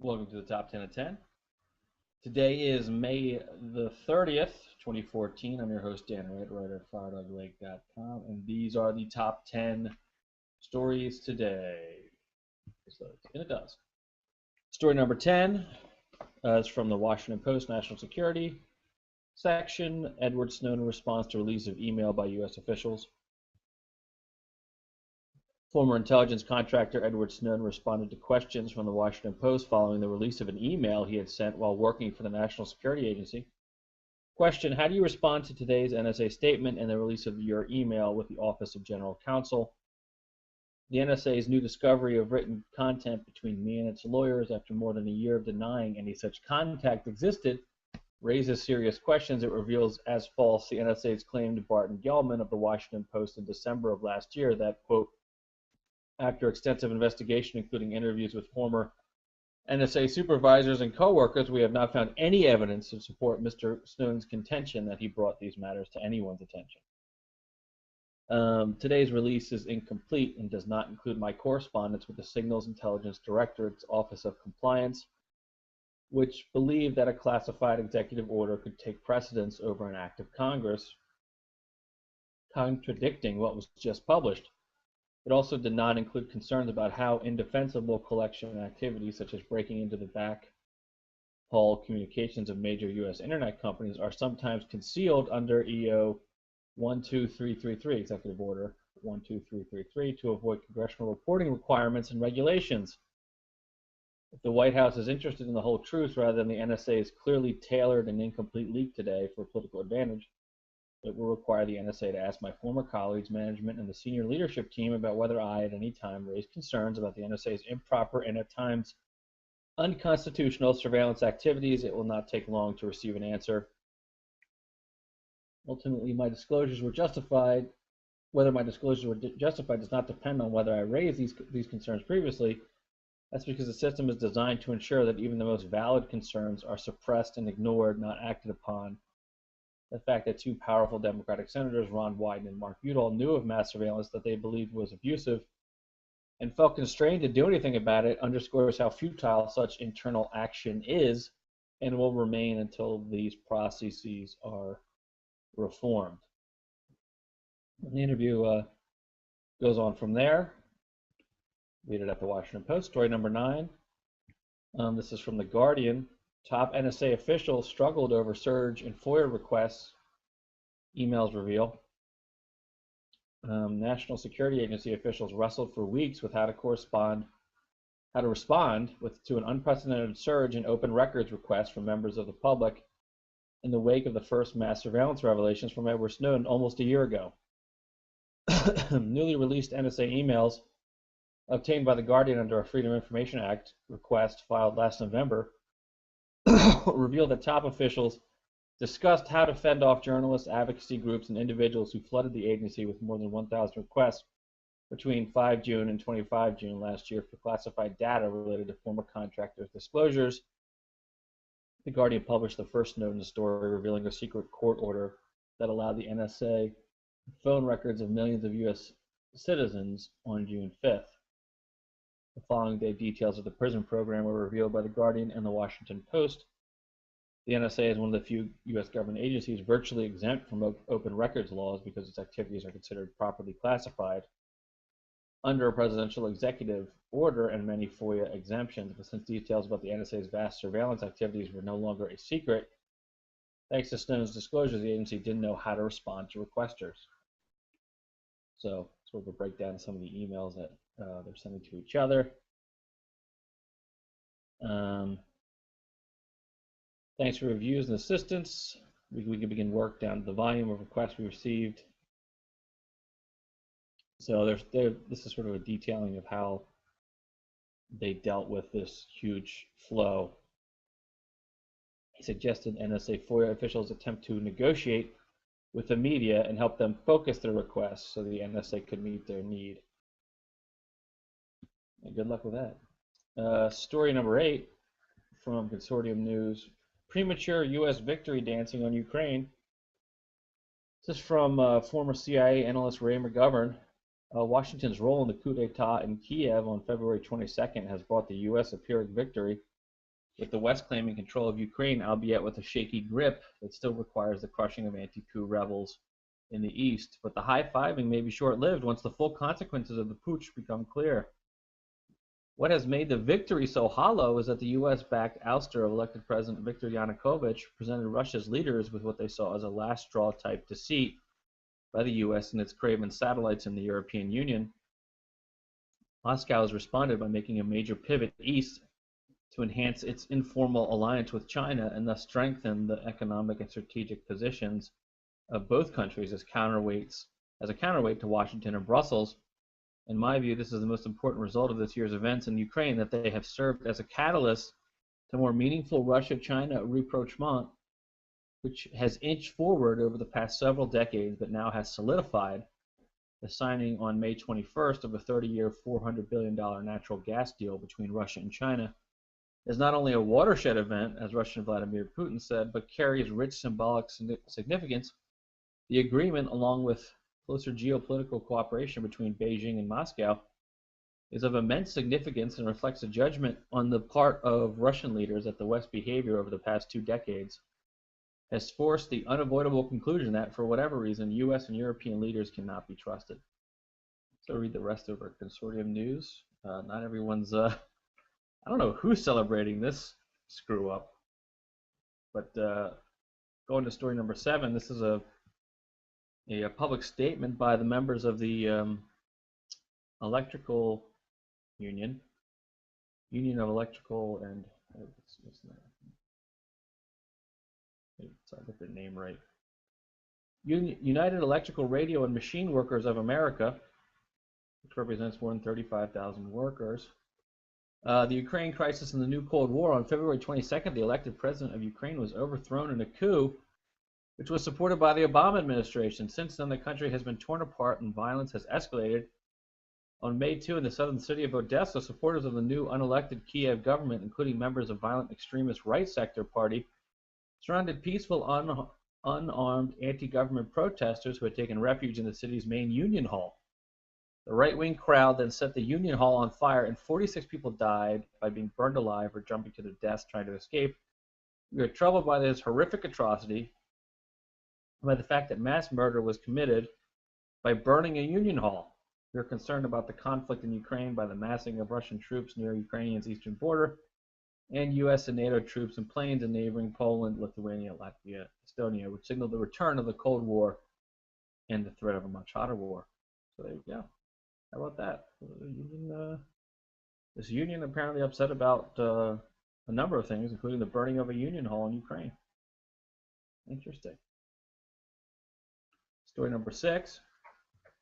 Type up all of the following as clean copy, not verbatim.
Welcome to the Top 10 at 10. Today is May the 30th, 2014. I'm your host, Dan Wright, writer at FireDogLake.com, and these are the top 10 stories today. And it does. Story number 10 is from the Washington Post National Security section. Edward Snowden responds to release of email by U.S. officials. Former intelligence contractor Edward Snowden responded to questions from the Washington Post following the release of an email he had sent while working for the National Security Agency. Question: how do you respond to today's NSA statement and the release of your email with the Office of General Counsel? The NSA's new discovery of written content between me and its lawyers after more than a year of denying any such contact existed raises serious questions. It reveals as false the NSA's claim to Barton Gellman of the Washington Post in December of last year that, quote, after extensive investigation, including interviews with former NSA supervisors and coworkers, we have not found any evidence to support Mr. Snowden's contention that he brought these matters to anyone's attention. Today's release is incomplete and does not include my correspondence with the Signals Intelligence Directorate's Office of Compliance, which believed that a classified executive order could take precedence over an act of Congress, contradicting what was just published. It also did not include concerns about how indefensible collection activities such as breaking into the backhaul communications of major U.S. internet companies are sometimes concealed under EO 12333, Executive Order 12333, to avoid congressional reporting requirements and regulations. If the White House is interested in the whole truth rather than the NSA's clearly tailored and incomplete leak today for political advantage, it will require the NSA to ask my former colleagues, management, and the senior leadership team about whether I at any time raised concerns about the NSA's improper and at times unconstitutional surveillance activities. It will not take long to receive an answer. Ultimately, my disclosures were justified. Whether my disclosures were justified does not depend on whether I raised these concerns previously. That's because the system is designed to ensure that even the most valid concerns are suppressed and ignored, not acted upon. The fact that two powerful Democratic senators, Ron Wyden and Mark Udall, knew of mass surveillance that they believed was abusive and felt constrained to do anything about it underscores how futile such internal action is and will remain until these processes are reformed. And the interview goes on from there. Read it at the Washington Post. Story number 9. This is from The Guardian. Top NSA officials struggled over surge in FOIA requests, emails reveal. National Security Agency officials wrestled for weeks with how to respond to an unprecedented surge in open records requests from members of the public in the wake of the first mass surveillance revelations from Edward Snowden almost a year ago. Newly released NSA emails obtained by The Guardian under a Freedom of Information Act request filed last November revealed that top officials discussed how to fend off journalists, advocacy groups, and individuals who flooded the agency with more than 1,000 requests between 5 June and 25 June last year for classified data related to former contractors' disclosures. The Guardian published the first Snowden story revealing a secret court order that allowed the NSA phone records of millions of U.S. citizens on June 5th. The following day, details of the prison program were revealed by The Guardian and the Washington Post. The NSA is one of the few U.S. government agencies virtually exempt from open records laws because its activities are considered properly classified under a presidential executive order and many FOIA exemptions. But since details about the NSA's vast surveillance activities were no longer a secret, thanks to Snowden's disclosures, the agency didn't know how to respond to requesters. So, sort of a breakdown of some of the emails that they're sending to each other. Thanks for reviews and assistance. We can begin work down to the volume of requests we received. So this is sort of a detailing of how they dealt with this huge flow. He suggested NSA FOIA officials attempt to negotiate with the media and help them focus their requests so the NSA could meet their need. And good luck with that. Story number 8 from Consortium News. Premature U.S. victory dancing on Ukraine. This is from former CIA analyst Ray McGovern. Washington's role in the coup d'etat in Kiev on February 22nd has brought the U.S. a Pyrrhic victory with the West claiming control of Ukraine, albeit with a shaky grip that still requires the crushing of anti-coup rebels in the East. But the high-fiving may be short-lived once the full consequences of the putsch become clear. What has made the victory so hollow is that the U.S.-backed ouster of elected President Viktor Yanukovych presented Russia's leaders with what they saw as a last straw type deceit by the U.S. and its craven satellites in the European Union. Moscow has responded by making a major pivot east to enhance its informal alliance with China and thus strengthen the economic and strategic positions of both countries as a counterweight to Washington and Brussels. In my view, this is the most important result of this year's events in Ukraine, that they have served as a catalyst to more meaningful Russia-China rapprochement, which has inched forward over the past several decades, but now has solidified the signing on May 21st of a 30-year, $400 billion natural gas deal between Russia and China. Is not only a watershed event, as Russian Vladimir Putin said, but carries rich symbolic significance. The agreement, along with closer geopolitical cooperation between Beijing and Moscow, is of immense significance and reflects a judgment on the part of Russian leaders that the West's behavior over the past 2 decades has forced the unavoidable conclusion that, for whatever reason, U.S. and European leaders cannot be trusted. So read the rest of our consortium news. Not everyone's, I don't know who's celebrating this screw up, but going to story number 7, this is a public statement by the members of the electrical union of electrical and I get their name right. United Electrical Radio and Machine Workers of America, which represents more than 35,000 workers. The Ukraine crisis and the new Cold War. On February 22nd, the elected president of Ukraine was overthrown in a coup which was supported by the Obama administration. Since then, the country has been torn apart and violence has escalated. On May 2, in the southern city of Odessa, supporters of the new unelected Kiev government, including members of violent extremist right sector party, surrounded peaceful, unarmed anti-government protesters who had taken refuge in the city's main union hall. The right-wing crowd then set the union hall on fire, and 46 people died by being burned alive or jumping to their deaths trying to escape. We are troubled by this horrific atrocity, by the fact that mass murder was committed by burning a union hall. We are concerned about the conflict in Ukraine by the massing of Russian troops near Ukraine's eastern border, and U.S. and NATO troops in planes in neighboring Poland, Lithuania, Latvia, Estonia, which signaled the return of the Cold War and the threat of a much hotter war. So there you go. How about that? This union apparently upset about a number of things, including the burning of a union hall in Ukraine. Interesting. Story number 6.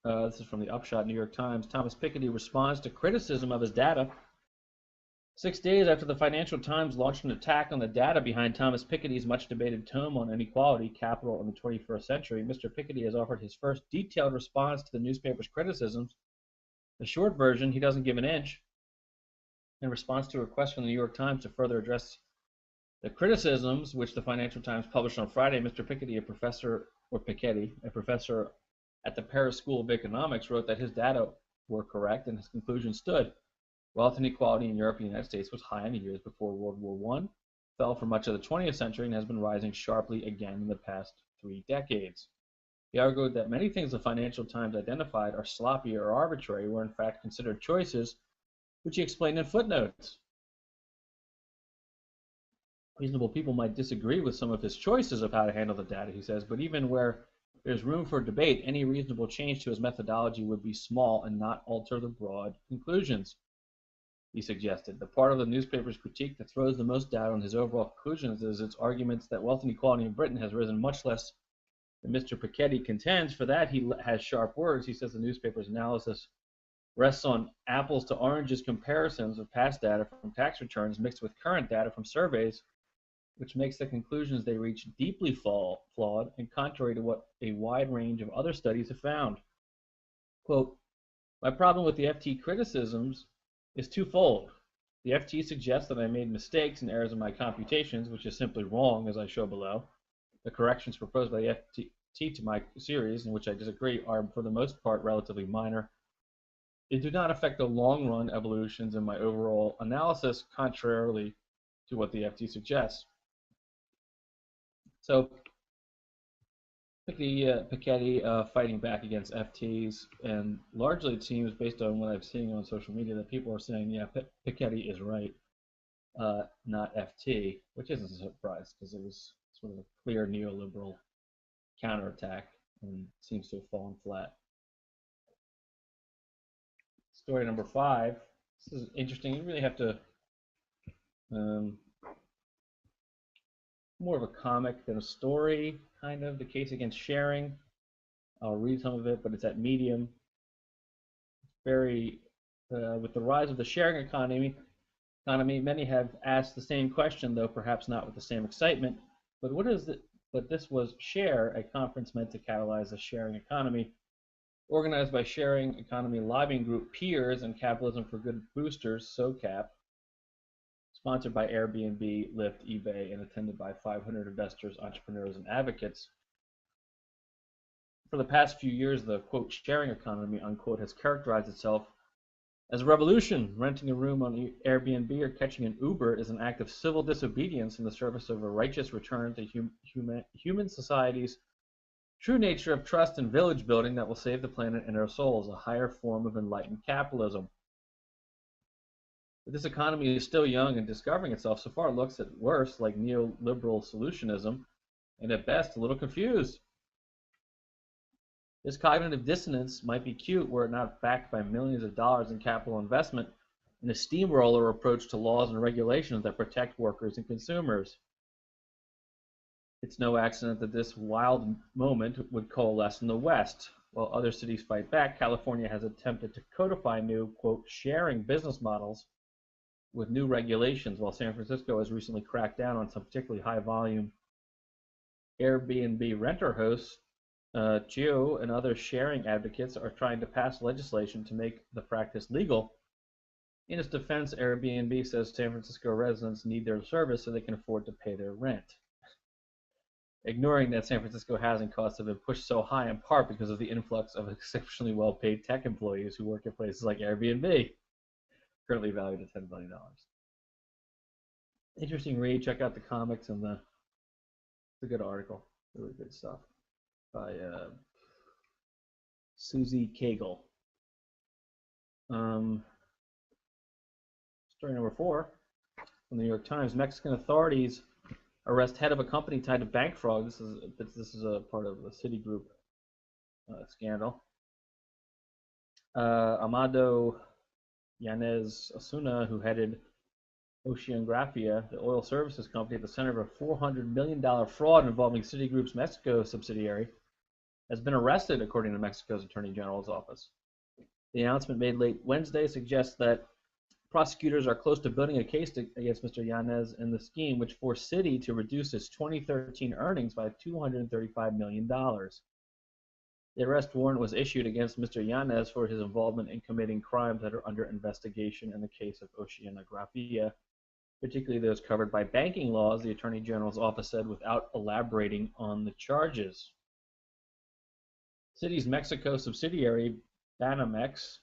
This is from the Upshot New York Times. Thomas Piketty responds to criticism of his data. 6 days after the Financial Times launched an attack on the data behind Thomas Piketty's much-debated tome on inequality, capital, in the 21st century, Mr. Piketty has offered his first detailed response to the newspaper's criticisms. The short version, he doesn't give an inch. In response to a request from the New York Times to further address the criticisms which the Financial Times published on Friday, Mr. Piketty, a professor at the Paris School of Economics, wrote that his data were correct and his conclusion stood. Wealth inequality in Europe and the United States was high in the years before World War I, fell for much of the 20th century, and has been rising sharply again in the past 3 decades. He argued that many things the Financial Times identified are sloppy or arbitrary were in fact considered choices, which he explained in footnotes. Reasonable people might disagree with some of his choices of how to handle the data, he says, but even where there's room for debate, any reasonable change to his methodology would be small and not alter the broad conclusions, he suggested. The part of the newspaper's critique that throws the most doubt on his overall conclusions is its arguments that wealth inequality in Britain has risen much less than Mr. Piketty contends. For that, he has sharp words. He says the newspaper's analysis rests on apples to oranges comparisons of past data from tax returns mixed with current data from surveys, which makes the conclusions they reach deeply flawed and contrary to what a wide range of other studies have found. Quote, my problem with the FT criticisms is twofold. The FT suggests that I made mistakes and errors in my computations, which is simply wrong, as I show below. The corrections proposed by the FT to my series, in which I disagree, are for the most part relatively minor. They do not affect the long-run evolutions in my overall analysis. Contrarily, to what the FT suggests. So Piketty fighting back against FTs, and largely it seems, based on what I'm seeing on social media, that people are saying, yeah, Piketty is right, not FT, which isn't a surprise because it was sort of a clear neoliberal counterattack and seems to have fallen flat. Story number 5. This is interesting. You really have to more of a comic than a story, kind of. The case against sharing. I'll read some of it, but it's at Medium. Very, with the rise of the sharing economy, many have asked the same question, though perhaps not with the same excitement. But what is it? But this was Share, a conference meant to catalyze the sharing economy, organized by sharing economy lobbying group Peers and Capitalism for Good Boosters, SOCAP, sponsored by Airbnb, Lyft, eBay, and attended by 500 investors, entrepreneurs, and advocates. For the past few years, the, quote, sharing economy, unquote, has characterized itself as a revolution. Renting a room on Airbnb or catching an Uber is an act of civil disobedience in the service of a righteous return to human society's true nature of trust and village building that will save the planet and our souls, a higher form of enlightened capitalism. But this economy is still young and discovering itself. So far, it looks at worst like neoliberal solutionism, and at best, a little confused. This cognitive dissonance might be cute were it not backed by millions of dollars in capital investment and a steamroller approach to laws and regulations that protect workers and consumers. It's no accident that this wild moment would coalesce in the West. While other cities fight back, California has attempted to codify new, quote, sharing business models with new regulations, while San Francisco has recently cracked down on some particularly high-volume Airbnb renter hosts. Geo and other sharing advocates are trying to pass legislation to make the practice legal. In its defense, Airbnb says San Francisco residents need their service so they can afford to pay their rent, ignoring that San Francisco housing costs have been pushed so high in part because of the influx of exceptionally well-paid tech employees who work at places like Airbnb, currently valued at $10 billion. Interesting read. Check out the comics and it's a good article. Really good stuff by Susie Cagle. Story number 4 from the New York Times. Mexican authorities arrest head of a company tied to bank fraud. This is a part of the Citigroup scandal. Amado Yanez Osuna, who headed Oceanografia, the oil services company at the center of a $400 million fraud involving Citigroup's Mexico subsidiary, has been arrested, according to Mexico's Attorney General's office. The announcement made late Wednesday suggests that prosecutors are close to building a case against Mr. Yanez in the scheme, which forced Citi to reduce its 2013 earnings by $235 million. The arrest warrant was issued against Mr. Yanez for his involvement in committing crimes that are under investigation in the case of Oceanografia, particularly those covered by banking laws, the Attorney General's office said, without elaborating on the charges. Citi's Mexico subsidiary, Banamex,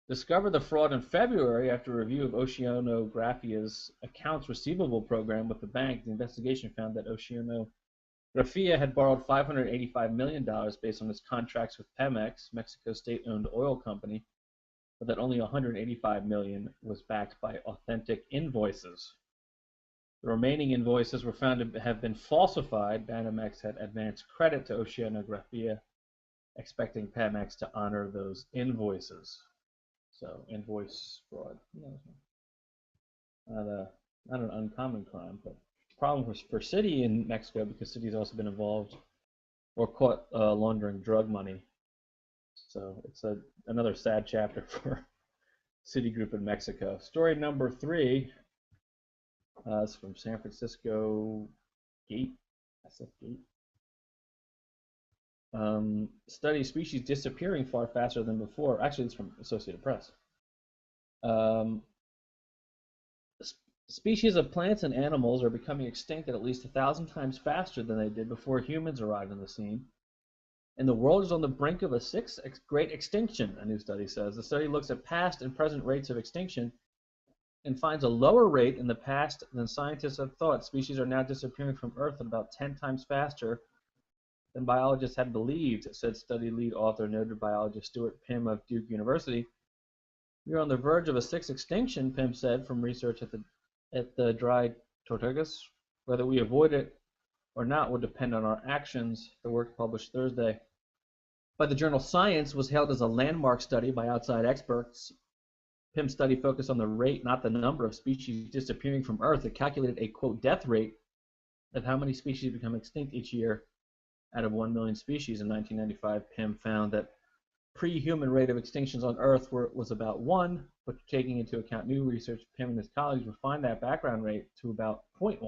discovered the fraud in February after a review of Oceanografia's accounts receivable program with the bank. The investigation found that Oceanografia had borrowed $585 million based on its contracts with Pemex, Mexico's state-owned oil company, but that only $185 million was backed by authentic invoices. The remaining invoices were found to have been falsified. Banamex had advanced credit to Oceanografia, expecting Pemex to honor those invoices. So, invoice fraud. Not an uncommon crime, but problem for Citi in Mexico because Citi's also been involved or caught laundering drug money. So it's another sad chapter for Citigroup in Mexico. Story number 3 is from San Francisco Gate. SF Gate. Study species disappearing far faster than before. Actually, it's from Associated Press. Species of plants and animals are becoming extinct at least 1,000 times faster than they did before humans arrived on the scene. And the world is on the brink of a 6th great extinction, a new study says. The study looks at past and present rates of extinction and finds a lower rate in the past than scientists have thought. Species are now disappearing from Earth at about 10 times faster than biologists had believed, said study lead author, noted biologist Stuart Pym of Duke University. We are on the verge of a sixth extinction, Pym said, from research at the dry tortugas. Whether we avoid it or not will depend on our actions. The work published Thursday by the journal Science was hailed as a landmark study by outside experts. Pym's study focused on the rate, not the number, of species disappearing from Earth. It calculated a, quote, death rate of how many species become extinct each year out of 1 million species. In 1995, Pym found that pre-human rate of extinctions on Earth was about 1, but taking into account new research, Pym and his colleagues refined that background rate to about 0.1.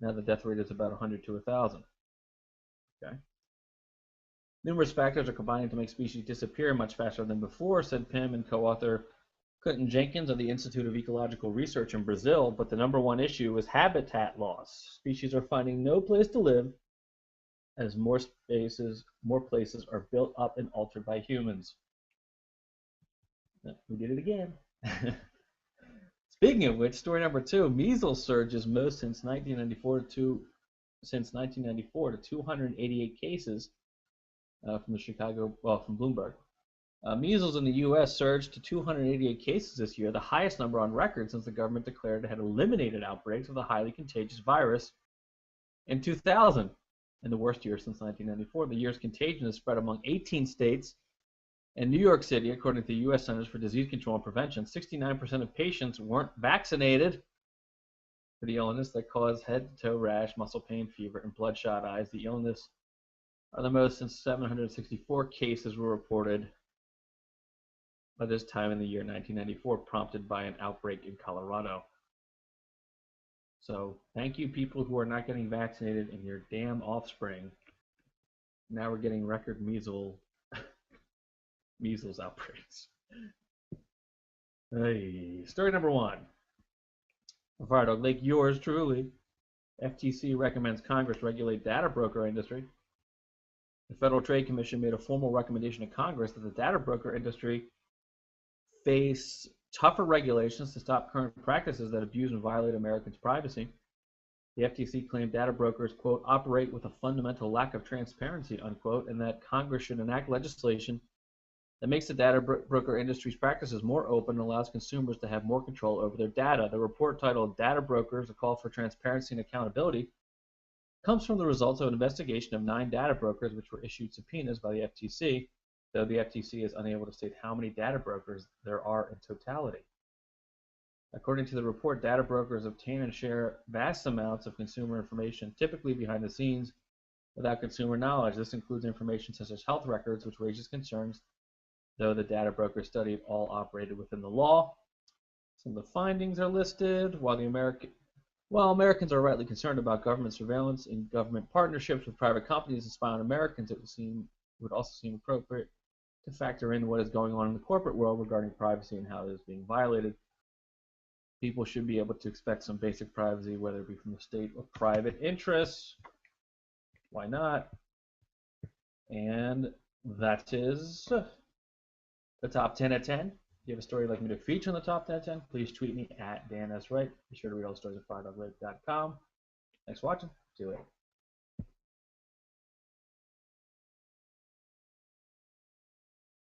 Now the death rate is about 100 to 1,000. Okay. Numerous factors are combining to make species disappear much faster than before, said Pym and co-author Clinton Jenkins of the Institute of Ecological Research in Brazil, but the number one issue is habitat loss. Species are finding no place to live as more places are built up and altered by humans. We did it again. Speaking of which, story number 2, measles surges most since 1994 to 288 cases from Bloomberg. Measles in the U.S. surged to 288 cases this year, the highest number on record since the government declared it had eliminated outbreaks of the highly contagious virus in 2000. In the worst year since 1994. The year's contagion has spread among 18 states and New York City, according to the U.S. Centers for Disease Control and Prevention. 69% of patients weren't vaccinated for the illness that caused head-to-toe rash, muscle pain, fever, and bloodshot eyes. The illness are the most since 764 cases were reported by this time in the year 1994, prompted by an outbreak in Colorado. So thank you, people who are not getting vaccinated and your damn offspring. Now we're getting record measles outbreaks. Hey, story number 1. Fire Dog Lake, yours truly. FTC recommends Congress regulate data broker industry. The Federal Trade Commission made a formal recommendation to Congress that the data broker industry face tougher regulations to stop current practices that abuse and violate Americans' privacy. The FTC claimed data brokers, quote, operate with a fundamental lack of transparency, unquote, and that Congress should enact legislation that makes the data broker industry's practices more open and allows consumers to have more control over their data. The report, titled Data Brokers, a Call for Transparency and Accountability, comes from the results of an investigation of 9 data brokers which were issued subpoenas by the FTC, though the FTC is unable to state how many data brokers there are in totality. According to the report, data brokers obtain and share vast amounts of consumer information, typically behind the scenes, without consumer knowledge. This includes information such as health records, which raises concerns, though the data brokers studied all operated within the law. Some of the findings are listed. While Americans are rightly concerned about government surveillance and government partnerships with private companies to spy on Americans, it would also seem appropriate to factor in what is going on in the corporate world regarding privacy and how it is being violated. People should be able to expect some basic privacy, whether it be from the state or private interests. Why not? And that is the top 10 at 10. If you have a story you'd like me to feature in the top 10 at 10, please tweet me at DanSWright. Be sure to read all the stories at firedogwave.com. Thanks for watching. See you later.